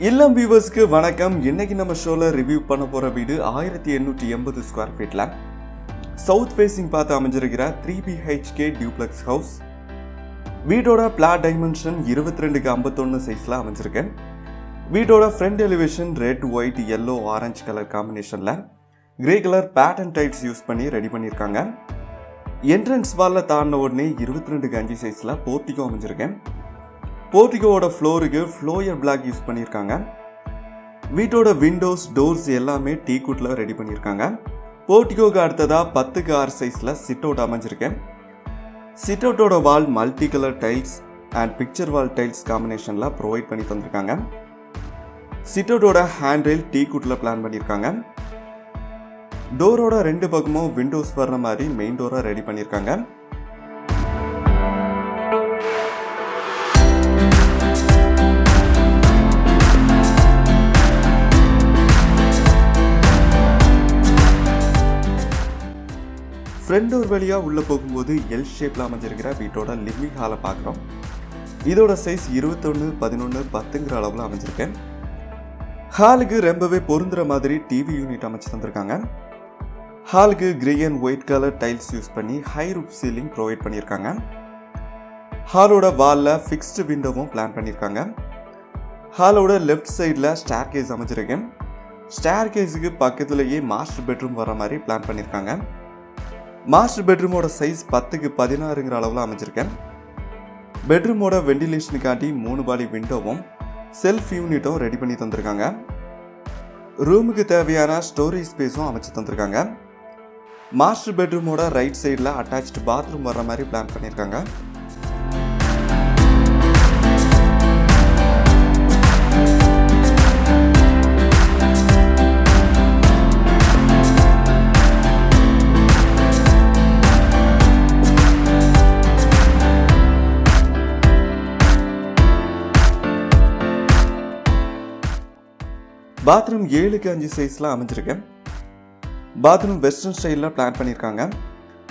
இல்லம் வியூவர்ஸ்க்கு வணக்கம். இன்னைக்கு நம்ம ஷோல ரிவ்யூ பண்ண போற வீடு 1880 ஸ்கொயர் ஃபீட்ல சவுத் ஃபேசிங் பார்த்து அமைஞ்சிருக்கிற 3BHK Duplex House. வீடோட பிளாட் டைமென்ஷன் 22x51 சைஸ்ல அமைஞ்சிருக்கேன். வீடோட front elevation red, white, yellow, orange colour காம்பினேஷன்ல grey colour pattern tiles use பண்ணி ரெடி பண்ணியிருக்காங்க. என்ட்ரன்ஸ் வால்ல தாண்டின உடனே 22x5 சைஸ்ல போர்டிகோ அமைஞ்சிருக்கேன். போர்டிகோவோட ஃப்ளோருக்கு ஃப்ளோயர் பிளாக் யூஸ் பண்ணியிருக்காங்க. வீட்டோட விண்டோஸ், டோர்ஸ் எல்லாமே டீக்குட்ல ரெடி பண்ணியிருக்காங்க. போர்டிகோக்கு அடுத்ததா 10x6 சைஸ்ல சிட் அவுட் அமைஞ்சிருக்கேன். சிட் அவுட்டோட wall multi colour tiles and picture wall tiles காம்பினேஷன்ல ப்ரொவைட் பண்ணி தந்திருக்காங்க. சிட் அவுட்டோட ஹேண்ட் ரெயில் டீக்குட்ல பிளான் பண்ணியிருக்காங்க. டோரோட ரெண்டு பக்கமும் விண்டோஸ் வர்ற மாதிரி மெயின் டோரை ரெடி பண்ணியிருக்காங்க. ஃப்ரண்ட் டோர் வழியாக உள்ளே போகும்போது எல் ஷேப்பில் அமைஞ்சிருக்கிற வீட்டோட லிவிங் ஹாலை பார்க்குறோம். இதோட சைஸ் 21x11 அளவில் அமைஞ்சிருக்கேன். ஹாலுக்கு ரொம்பவே பொருந்துற மாதிரி டிவி யூனிட் அமைச்சு தந்திருக்காங்க. ஹாலுக்கு grey and white colour tiles use பண்ணி ஹை ரூப் சீலிங் ப்ரொவைட் பண்ணியிருக்காங்க. ஹாலோட வாலில் ஃபிக்ஸ்டு விண்டோவும் பிளான் பண்ணியிருக்காங்க. ஹாலோட லெஃப்ட் சைடில் ஸ்டேர் கேஸ் அமைஞ்சிருக்கேன். ஸ்டேர் கேஸுக்கு பக்கத்துலேயே மாஸ்டர் பெட்ரூம் வர மாதிரி பிளான் பண்ணியிருக்காங்க. மாஸ்டர் பெட்ரூமோட சைஸ் 10x16 அளவில் அமைஞ்சிருக்கேன். பெட்ரூமோட வெண்டிலேஷனுக்காண்டி 3 பாலி விண்டோவும் செல்ஃப் யூனிட்டும் ரெடி பண்ணி தந்திருக்காங்க. ரூமுக்கு தேவையான ஸ்டோரேஜ் ஸ்பேஸும் அமைச்சு தந்திருக்காங்க. மாஸ்டர் பெட்ரூமோட ரைட் சைடில் அட்டாச்டு பாத்ரூம் வர்ற மாதிரி பிளான் பண்ணியிருக்காங்க. பாத்ரூம் 7x5 சைஸ்ல அமைஞ்சிருக்கேன். பாத்ரூம் வெஸ்டர்ன் ஸ்டைலில் பிளான் பண்ணியிருக்காங்க.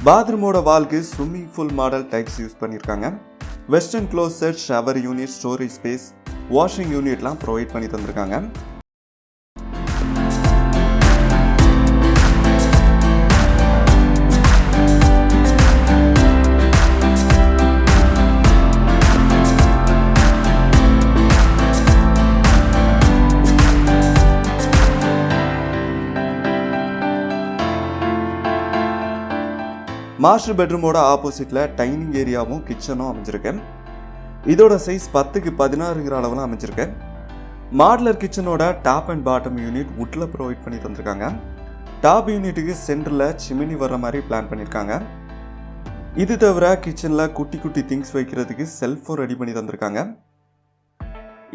பாத்ரூமோட வால்க்கு swimming pool model tiles use பண்ணியிருக்காங்க. Western closet, shower unit, storage space, washing யூனிட்லாம் ப்ரொவைட் பண்ணி தந்திருக்காங்க. மாஸ்டர் பெட்ரூமோட ஆப்போசிட்ல டைனிங் ஏரியாவும் கிச்சனும் அமைஞ்சிருக்கேன். இதோட சைஸ் 10x16 அளவில் அமைஞ்சிருக்கேன். மாடுலர் கிச்சனோட டாப் அண்ட் பாட்டம் யூனிட் வுட்ல ப்ரொவைட் பண்ணி தந்திருக்காங்க. டாப் யூனிட்டுக்கு சென்டர்ல சிமினி வர்ற மாதிரி பிளான் பண்ணியிருக்காங்க. இது தவிர கிச்சன்ல குட்டி குட்டி திங்ஸ் வைக்கிறதுக்கு செல்ஃபும் ரெடி பண்ணி தந்திருக்காங்க.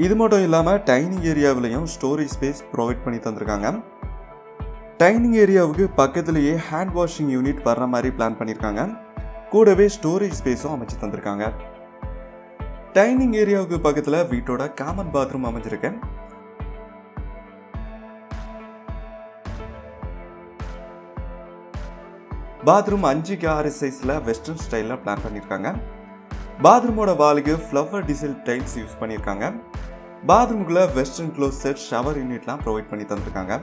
இது மட்டும் இல்லாம டைனிங் ஏரியாவிலையும் ஸ்டோரேஜ் ஸ்பேஸ் ப்ரொவைட் பண்ணி தந்திருக்காங்க. டைனிங் ஏரியாவுக்கு பக்கத்துலேயே ஹேண்ட் வாஷிங் யூனிட் வர்ற மாதிரி பிளான் பண்ணியிருக்காங்க. கூடவே ஸ்டோரேஜ் ஸ்பேஸும் அமைச்சு தந்திருக்காங்க. டைனிங் ஏரியாவுக்கு பக்கத்தில் வீட்டோட காமன் பாத்ரூம் அமைஞ்சிருக்கேன். பாத்ரூம் 5x6 சைஸில் வெஸ்டர்ன் ஸ்டைலில் பிளான் பண்ணியிருக்காங்க. பாத்ரூமோட வாலுக்கு ஃப்ளவர் டிசைன் டைல்ஸ் யூஸ் பண்ணியிருக்காங்க. பாத்ரூமுக்குள்ள வெஸ்டர்ன் க்ளோசெட், ஷவர் யூனிட்லாம் ப்ரொவைட் பண்ணி தந்திருக்காங்க.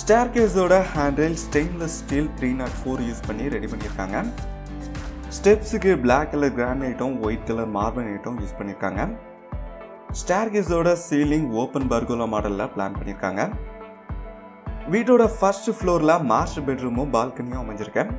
ஸ்டேர்கேஸோட ஹேண்டில் ஸ்டெயின்லெஸ் ஸ்டீல் 304 யூஸ் பண்ணி ரெடி பண்ணியிருக்காங்க. ஸ்டெப்ஸுக்கு பிளாக் கலர் கிரானைட்டும் ஒயிட் கலர் மார்பனைட்டும் யூஸ் பண்ணியிருக்காங்க. ஸ்டேர்கேஸோட சீலிங் ஓப்பன் பர்கோலா மாடலில் பிளான் பண்ணியிருக்காங்க. வீட்டோட ஃபர்ஸ்ட் ஃப்ளோரில் மாஸ்டர் பெட்ரூமும் பால்கனியும் அமைஞ்சிருக்கேன்.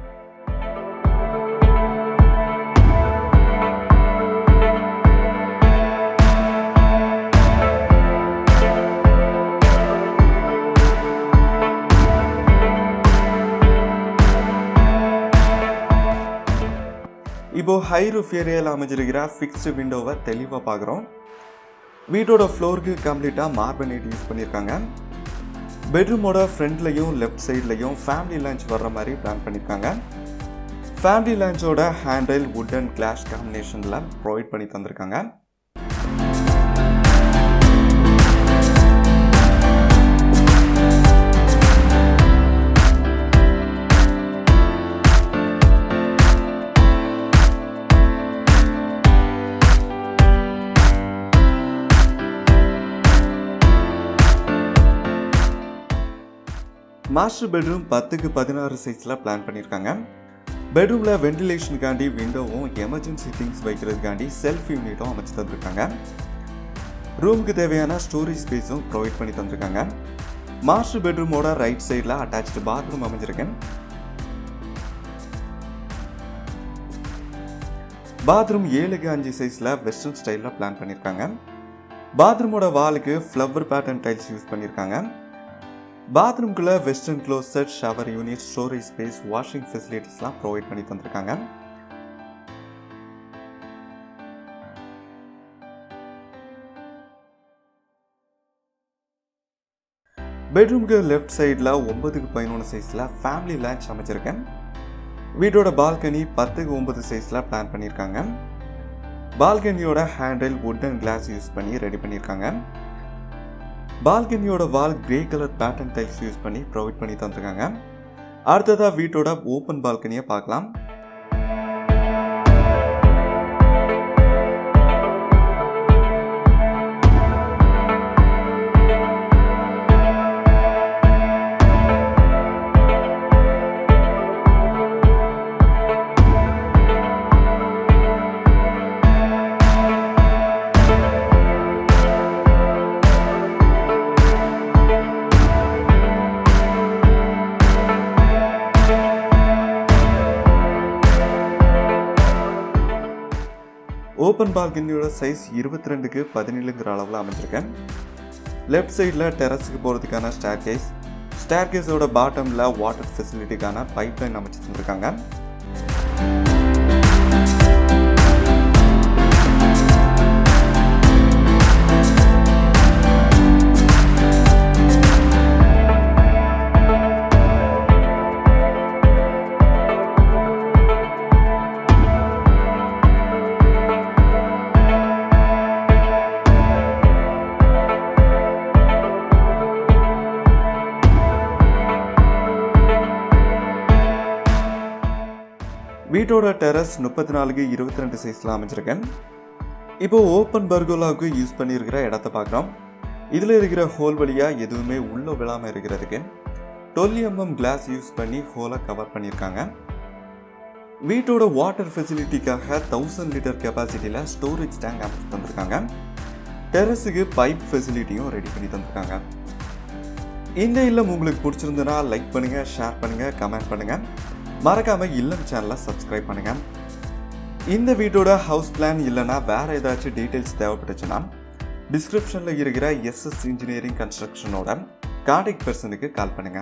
இப்போ ஹை ரூஃப் ஏரியாவில் அமைஞ்சிருக்கிற ஃபிக்ஸ்டு விண்டோவை தெளிவாக பார்க்குறோம். வீட்டோட ஃப்ளோருக்கு கம்ப்ளீட்டாக மார்பனைட் யூஸ் பண்ணியிருக்காங்க. பெட்ரூமோட ஃப்ரண்ட்லையும் லெஃப்ட் சைட்லையும் ஃபேமிலி லஞ்ச் வர்ற மாதிரி பிளான் பண்ணியிருக்காங்க. ஃபேமிலி லஞ்சோட ஹேண்டில் வுட் அண்ட் கிளாஸ் காம்பினேஷனில் ப்ரொவைட் பண்ணி தந்திருக்காங்க. மாஸ்டர் பெட்ரூம் 10க்கு 16 சைஸில் பிளான் பண்ணியிருக்காங்க. பெட்ரூமில் வென்டிலேஷனுக்காண்டி விண்டோவும் எமர்ஜென்சி திங்ஸ் வைக்கிறதுக்காண்டி செல்ஃப் யூனிட்டும் அமைச்சு தந்திருக்காங்க. ரூமுக்கு தேவையான ஸ்டோரேஜ் ஸ்பேஸும் ப்ரொவைட் பண்ணி தந்திருக்காங்க. மாஸ்டர் பெட்ரூமோட ரைட் சைடில் அட்டாச்சு பாத்ரூம் அமைஞ்சிருக்கேன். பாத்ரூம் 7க்கு 5 சைஸில் வெஸ்டர்ன் ஸ்டைலில் பிளான் பண்ணியிருக்காங்க. பாத்ரூமோட வாலுக்கு ஃப்ளவர் பேட்டர்ன் டைல்ஸ் யூஸ் பண்ணியிருக்காங்க. பாத்ரூம்குள்ளே western closet, shower unit, storage space, washing ஃபெசிலிட்டிஸ்லாம் ப்ரொவைட் பண்ணி தந்திருக்காங்க. பெட்ரூமுக்கு லெஃப்ட் சைடில் 9க்கு 11 சைஸில் ஃபேமிலி லான்ச் அமைச்சிருக்கேன். வீட்டோட பால்கனி 10க்கு 9 சைஸில் பிளான் பண்ணியிருக்காங்க. பால்கனியோட handle wood and glass use பண்ணி ரெடி பண்ணியிருக்காங்க. பால்கனியோட wall grey colour pattern tiles use பண்ணி ப்ரொவைட் பண்ணி தந்திருக்காங்க. அடுத்ததாக வீட்டோட ஓப்பன் பால்கனியை பார்க்கலாம். ஓப்பன் பால்கனியோட சைஸ் 22க்கு 17ங்கிற அளவில் அமைஞ்சிருக்கேன். லெஃப்ட் சைடில் டெரஸுக்கு போகிறதுக்கான ஸ்டேர்கேஸோட பாட்டமில் வாட்டர் ஃபெசிலிட்டிக்கான பைப் லைன் அமைச்சு தந்திருக்காங்க. வீட்டோட டெரஸ் 34க்கு 22 சைஸில் அமைச்சிருக்கேன். இப்போ ஓப்பன் பர்கோலாவுக்கு யூஸ் பண்ணியிருக்கிற இடத்த பார்க்குறோம். இதில் இருக்கிற ஹோல் வழியாக எதுவுமே உள்ளே விழாமல் இருக்கிறதுக்கு 12 mm கிளாஸ் யூஸ் பண்ணி ஹோலை கவர் பண்ணியிருக்காங்க. வீட்டோட வாட்டர் ஃபெசிலிட்டிக்காக 1000 லிட்டர் கெப்பாசிட்டியில் ஸ்டோரேஜ் டேங்க் அமைச்சு தந்திருக்காங்க. டெரஸுக்கு பைப் ஃபெசிலிட்டியும் ரெடி பண்ணி தந்திருக்காங்க. இந்த இல்லம் உங்களுக்கு பிடிச்சிருந்ததுன்னா லைக் பண்ணுங்கள், ஷேர் பண்ணுங்கள், கமெண்ட் பண்ணுங்கள். மறக்காம இல்லம் சேனலை சப்ஸ்கிரைப் பண்ணுங்க. இந்த வீட்டோட ஹவுஸ் பிளான் இல்லைன்னா வேற ஏதாச்சும் டீட்டெயில்ஸ் தேவைப்பட்டுச்சுன்னா டிஸ்கிரிப்ஷனில் இருக்கிற SS இன்ஜினியரிங் கன்ஸ்ட்ரக்ஷனோட கான்டாக்ட் பர்சனுக்கு கால் பண்ணுங்க.